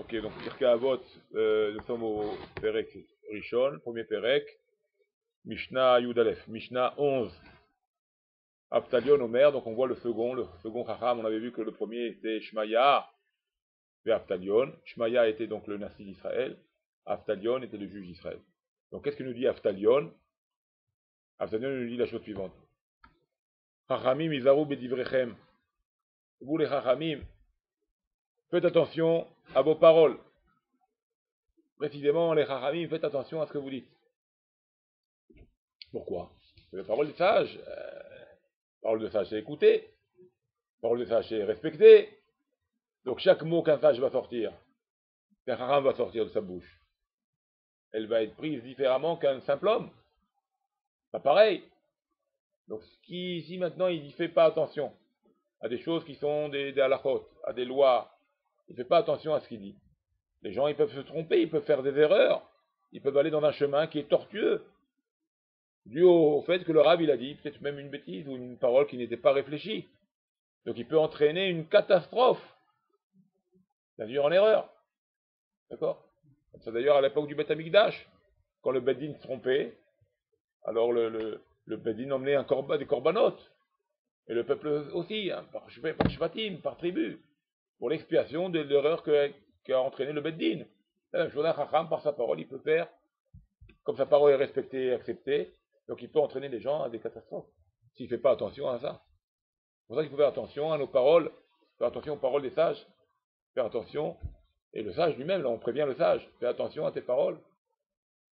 Ok, donc Pirkei Avot, nous sommes au Perek Rishon, premier Perek, Mishnah Yudalef, Mishnah 11, Aptalion Omer, donc on voit le second Chacham, on avait vu que le premier était Shmaya et Aptalion. Shmaya était donc le Nasi d'Israël, Aptalion était le juge d'Israël. Donc qu'est-ce que nous dit Aptalion? Aptalion nous dit la chose suivante. Chachamim Izaru Bedivrechem. Vous les Chachamim, faites attention à vos paroles. Précisément, les Chachamim, faites attention à ce que vous dites. Pourquoi? La parole des sages, parole de sage, c'est écouter. Parole de sage, c'est respecter. Donc chaque mot qu'un sage va sortir, qu'un Chacham va sortir de sa bouche, elle va être prise différemment qu'un simple homme. Pas pareil. Donc si maintenant il ne fait pas attention à des choses qui sont des halachot, à des lois, il ne fait pas attention à ce qu'il dit. Les gens, ils peuvent se tromper, ils peuvent faire des erreurs, ils peuvent aller dans un chemin qui est tortueux, dû au fait que le Rav, il a dit peut-être même une bêtise ou une parole qui n'était pas réfléchie. Donc il peut entraîner une catastrophe, c'est-à-dire en erreur. D'accord? C'est d'ailleurs à l'époque du Beth Amikdash, quand le Beddin se trompait, alors le Beddin emmenait des corbanotes, et le peuple aussi, hein, par shvatim, par tribu, pour l'expiation de l'erreur qu'a entraîné le Beddin. La même chose, un Chacham, par sa parole, il peut faire, comme sa parole est respectée et acceptée, donc il peut entraîner les gens à des catastrophes, s'il ne fait pas attention à ça. C'est pour ça qu'il faut faire attention à nos paroles, faire attention aux paroles des sages, faire attention, et le sage lui-même, là on prévient le sage, fais attention à tes paroles.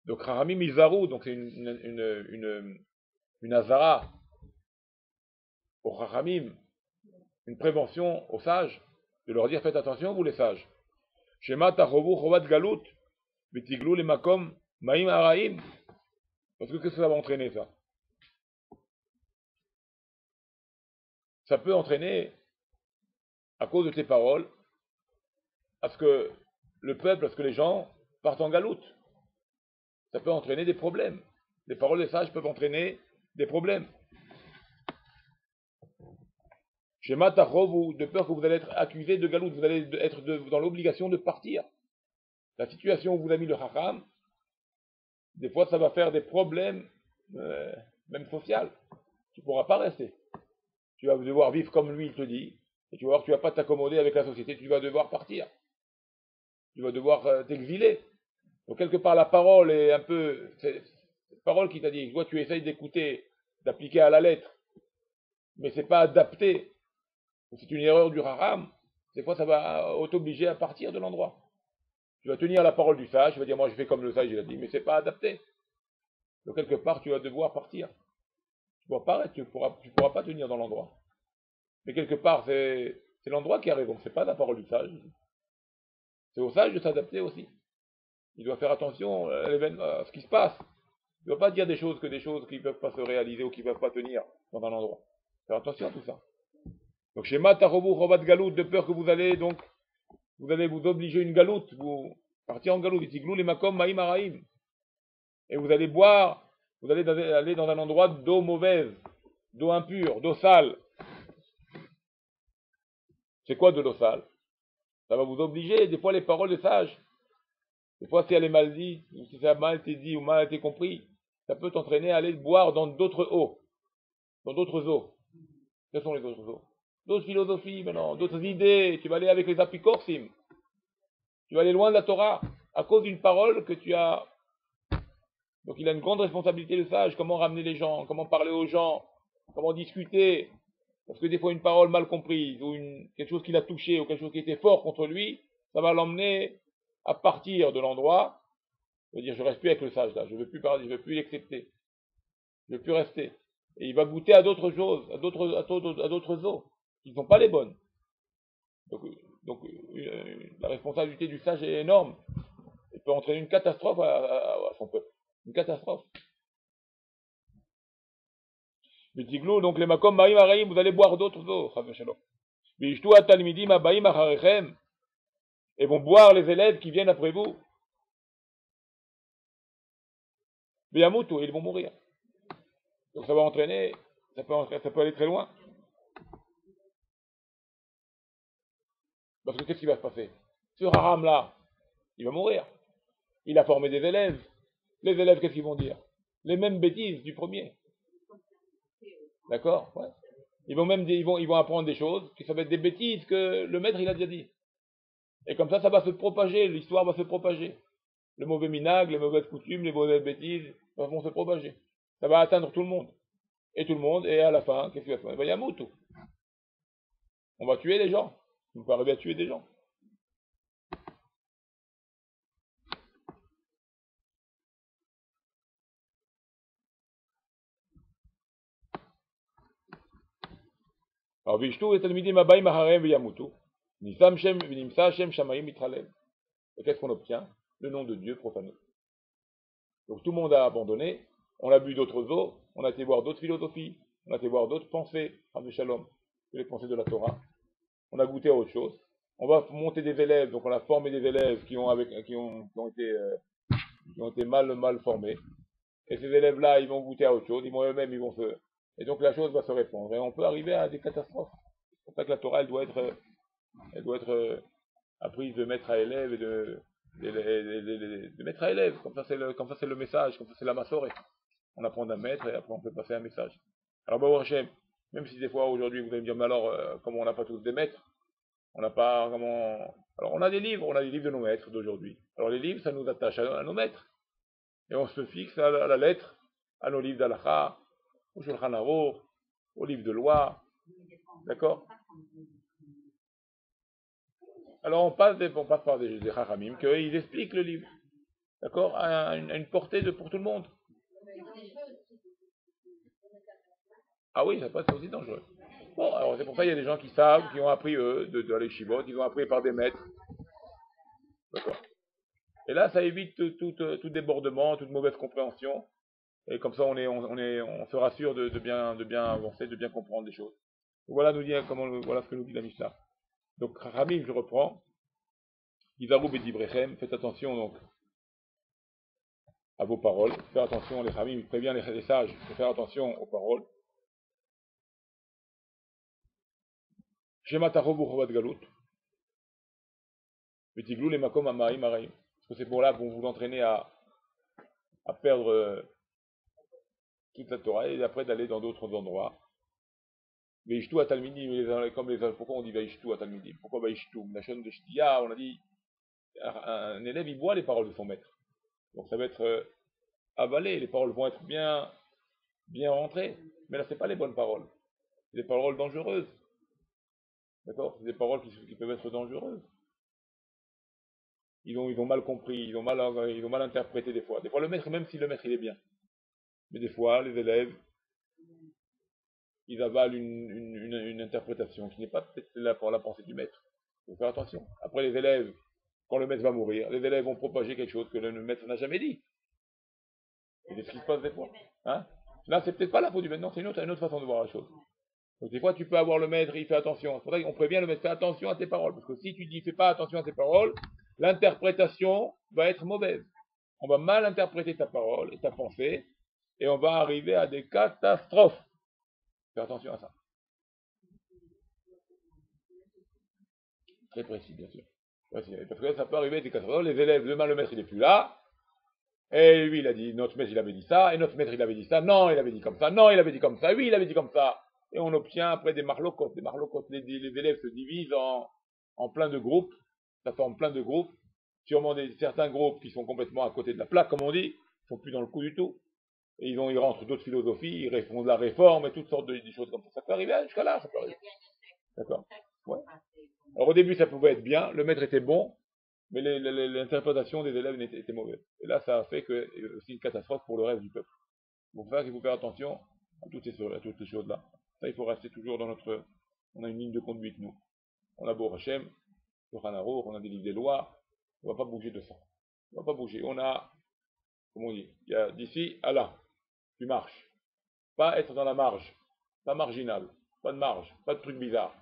Donc Chachamim Izaru, donc c'est une azara au Chachamim, une prévention aux sages, de leur dire faites attention vous les sages. Shema tachovu chovat galut, v'tiglu les makom ma'im haraim. Parce que qu'est-ce que ça va entraîner ça? Ça peut entraîner, à cause de tes paroles, à ce que le peuple, à ce que les gens partent en galoute. Ça peut entraîner des problèmes. Les paroles des sages peuvent entraîner des problèmes. Shema tachovu, de peur que vous allez être accusé de galoute, vous allez être dans l'obligation de partir. La situation où vous a mis le Chacham, des fois ça va faire des problèmes, même sociaux. Tu ne pourras pas rester. Tu vas devoir vivre comme lui il te dit, et tu vas voir que tu ne vas pas t'accommoder avec la société, tu vas devoir partir. Tu vas devoir t'exiler. Donc quelque part la parole est un peu, cette parole qui t'a dit, toi tu essayes d'écouter, d'appliquer à la lettre, mais c'est pas adapté. C'est une erreur du Chacham. Des fois ça va t'obliger à partir de l'endroit. Tu vas tenir la parole du sage, tu vas dire moi je fais comme le sage il a dit, mais c'est pas adapté. Donc quelque part tu vas devoir partir. Tu ne pourras pas, tu pourras pas tenir dans l'endroit. Mais quelque part c'est l'endroit qui a raison, c'est pas la parole du sage. C'est au sage de s'adapter aussi. Il doit faire attention à ce qui se passe. Il ne doit pas dire des choses qui ne peuvent pas se réaliser ou qui ne peuvent pas tenir dans un endroit. Faire attention à tout ça. Donc chez Matarobu Robat Galout, de peur que vous allez vous obliger une galoute, vous partir en galoute, Tiglou les makom maïm araïm. Et vous allez boire, vous allez aller dans un endroit d'eau mauvaise, d'eau impure, d'eau sale. C'est quoi de l'eau sale? Ça va vous obliger, des fois les paroles des sages, des fois si elle est mal dite, ou si ça a mal été dit ou mal été compris, ça peut t'entraîner à aller boire dans d'autres eaux, dans d'autres eaux. Quelles sont les autres eaux? D'autres philosophies maintenant, d'autres idées, tu vas aller avec les apicorsim, tu vas aller loin de la Torah, à cause d'une parole que tu as. Donc il a une grande responsabilité le sage, comment ramener les gens, comment parler aux gens, comment discuter, parce que des fois une parole mal comprise, ou quelque chose qui l'a touché, ou quelque chose qui était fort contre lui, ça va l'emmener à partir de l'endroit, il va dire je reste plus avec le sage là, je veux plus parler, je veux plus l'accepter, je veux plus rester. Et il va goûter à d'autres choses, à d'autres eaux, qui ne sont pas les bonnes. Donc la responsabilité du sage est énorme. Il peut entraîner une catastrophe à son peuple. Une catastrophe. V'tiglu, donc les makom ma'im haraim, vous allez boire d'autres eaux, chas v'shalom. V'ishtu at-talmidim habaim acharechem, et vont boire les élèves qui viennent après vous. V'yamutu, ils vont mourir. Donc ça va entraîner, ça peut aller très loin. Parce que qu'est-ce qui va se passer? Ce haram-là, il va mourir. Il a formé des élèves. Les élèves, qu'est-ce qu'ils vont dire? Les mêmes bêtises du premier. D'accord? Ouais. Ils vont même ils vont apprendre des choses qui ça va être des bêtises que le maître il a déjà dit. Et comme ça va se propager, l'histoire va se propager. Le mauvais minag, les mauvaises coutumes, les mauvaises bêtises vont se propager. Ça va atteindre tout le monde. Et tout le monde, et à la fin, qu'est-ce qu'il va faire? Il va y avoir tout. On va tuer les gens. On peut arriver à tuer des gens. Alors, Vishtu et Talmidim Abayim Aharem Viyamutu. Nisam Shem, Vinimsa Shem Shamayim Mitralem. Et qu'est-ce qu'on obtient? Le nom de Dieu profané. Donc tout le monde a abandonné, on a bu d'autres eaux, on a été voir d'autres philosophies, on a été voir d'autres pensées, Rabbi Shalom, que les pensées de la Torah. On a goûté à autre chose. On va monter des élèves, donc on a formé des élèves qui ont été mal formés. Et ces élèves-là, ils vont goûter à autre chose, ils vont eux-mêmes, ils vont se... Et donc la chose va se répandre. Et on peut arriver à des catastrophes. C'est pour ça que la Torah, elle doit être apprise de maître à élève et de maître à élève. Comme ça, c'est le message, comme ça, c'est la massorée. On apprend d'un maître et après on peut passer un message. Alors, Baruch Hashem, même si des fois aujourd'hui vous allez me dire, mais alors, comment on n'a pas tous des maîtres? On n'a pas, comment... Alors, on a des livres de nos maîtres d'aujourd'hui. Alors, les livres, ça nous attache à nos maîtres. Et on se fixe à la lettre, à nos livres d'Alacha, au Shulchan Aruch, aux livres de loi. D'accord? Alors, on passe par des Chachamim, qu'ils expliquent le livre. D'accord? À une portée pour tout le monde. Ah oui, ça peut être aussi dangereux. Bon, alors c'est pour ça qu'il y a des gens qui savent, qui ont appris eux, de aller chibot, ils ont appris par des maîtres. D'accord. Et là, ça évite tout débordement, toute mauvaise compréhension. Et comme ça, on se rassure de bien avancer, de bien comprendre les choses. Voilà, voilà ce que nous dit la Mishnah. Donc, Ramim, je reprends. Izaru bedibrechem, faites attention donc à vos paroles. Faites attention, les Ramim, il prévient les sages de faire attention aux paroles. Shema tarobu chovat galut. Vetiglou les makom amaim araim. Parce que ces mots-là vont vous entraîner à perdre toute la Torah et après d'aller dans d'autres endroits. Veishtu à Talmidim, pourquoi on dit Veishtu à Talmidim? Pourquoi Veishtu? La chaîne de Shtia, on a dit, un élève il boit les paroles de son maître. Donc ça va être avalé, les paroles vont être bien rentrées. Mais là, c'est pas les bonnes paroles. C'est des paroles dangereuses. D'accord? C'est des paroles qui peuvent être dangereuses. Ils ont mal compris, ils ont mal interprété des fois. Des fois, le maître, même si le maître il est bien. Mais des fois, les élèves, ils avalent une interprétation qui n'est pas peut-être là pour la pensée du maître. Il faut faire attention. Après, les élèves, quand le maître va mourir, les élèves vont propager quelque chose que le maître n'a jamais dit. Et c'est ce qui se passe des fois. Hein? Là, c'est peut-être pas la faute du maître, non, c'est une autre façon de voir la chose. Donc des fois, tu peux avoir le maître, il fait attention. C'est pour ça qu'on prévient le maître, fais attention à tes paroles. Parce que si tu dis, fais pas attention à tes paroles, l'interprétation va être mauvaise. On va mal interpréter ta parole et ta pensée, et on va arriver à des catastrophes. Fais attention à ça. Très précis, bien sûr. Parce que ça peut arriver des catastrophes. Les élèves, demain le maître il n'est plus là, et lui il a dit, notre maître il avait dit ça, et notre maître il avait dit ça, non il avait dit comme ça, non il avait dit comme ça, oui il avait dit comme ça. Et on obtient après des marlocotes. Des marlocotes, les élèves se divisent en plein de groupes, ça forme plein de groupes, sûrement certains groupes qui sont complètement à côté de la plaque, comme on dit, ne sont plus dans le coup du tout. Et ils rentrent d'autres philosophies, ils font de la réforme et toutes sortes de choses comme ça. Ça peut arriver jusqu'à là, ça peut arriver. D'accord? Ouais. Alors au début ça pouvait être bien, le maître était bon, mais l'interprétation des élèves était mauvaise. Et là ça a fait que c'est aussi une catastrophe pour le reste du peuple. Donc ça, il faut faire attention à toutes ces choses-là. Ça, il faut rester toujours dans on a une ligne de conduite, nous. On a Beau Hachem, le Hanarour, on a des livres des lois, on ne va pas bouger de ça. On ne va pas bouger. On a, comment on dit, il y a d'ici à là, tu marches. Pas être dans la marge, pas marginal, pas de marge, pas de trucs bizarres.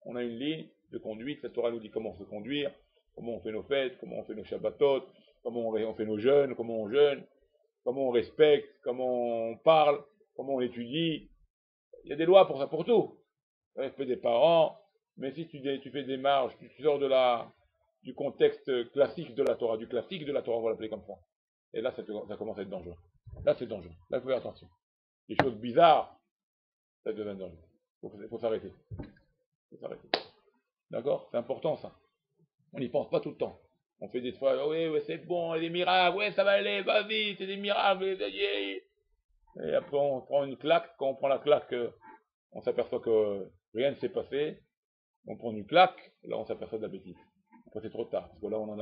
On a une ligne de conduite, cette Torah nous dit comment se conduire, comment on fait nos fêtes, comment on fait nos shabbatot, comment on fait nos jeûnes, comment on jeûne, comment on respecte, comment on parle, comment on étudie. Il y a des lois pour ça, pour tout. Le respect des parents, mais si tu fais des marges, tu sors de du contexte classique de la Torah, du classique de la Torah, on va l'appeler comme ça. Et là, ça commence à être dangereux. Là, c'est dangereux. Là, il faut faire attention. Les choses bizarres, ça devient dangereux. Il faut s'arrêter. D'accord? C'est important, ça. On n'y pense pas tout le temps. On fait des fois, oh, oui, ouais, c'est bon, il y a des miracles, ouais, ça va aller, vas-y, c'est des miracles, et après, on prend une claque. Quand on prend la claque, on s'aperçoit que rien ne s'est passé. On prend une claque, là, on s'aperçoit de la bêtise. Après, c'est trop tard, parce que là, on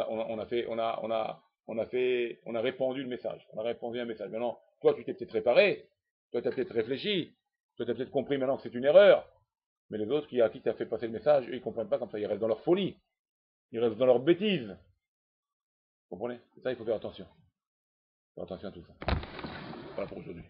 a répandu le message. On a répandu un message. Maintenant, toi, tu t'es peut-être préparé, toi, tu as peut-être réfléchi, toi, tu as peut-être compris maintenant que c'est une erreur, mais les autres à qui tu as fait passer le message, eux, ils comprennent pas comme ça, ils restent dans leur folie, ils restent dans leur bêtise. Vous comprenez? C'est ça, il faut faire attention. Faire attention à tout ça. Voilà pour aujourd'hui.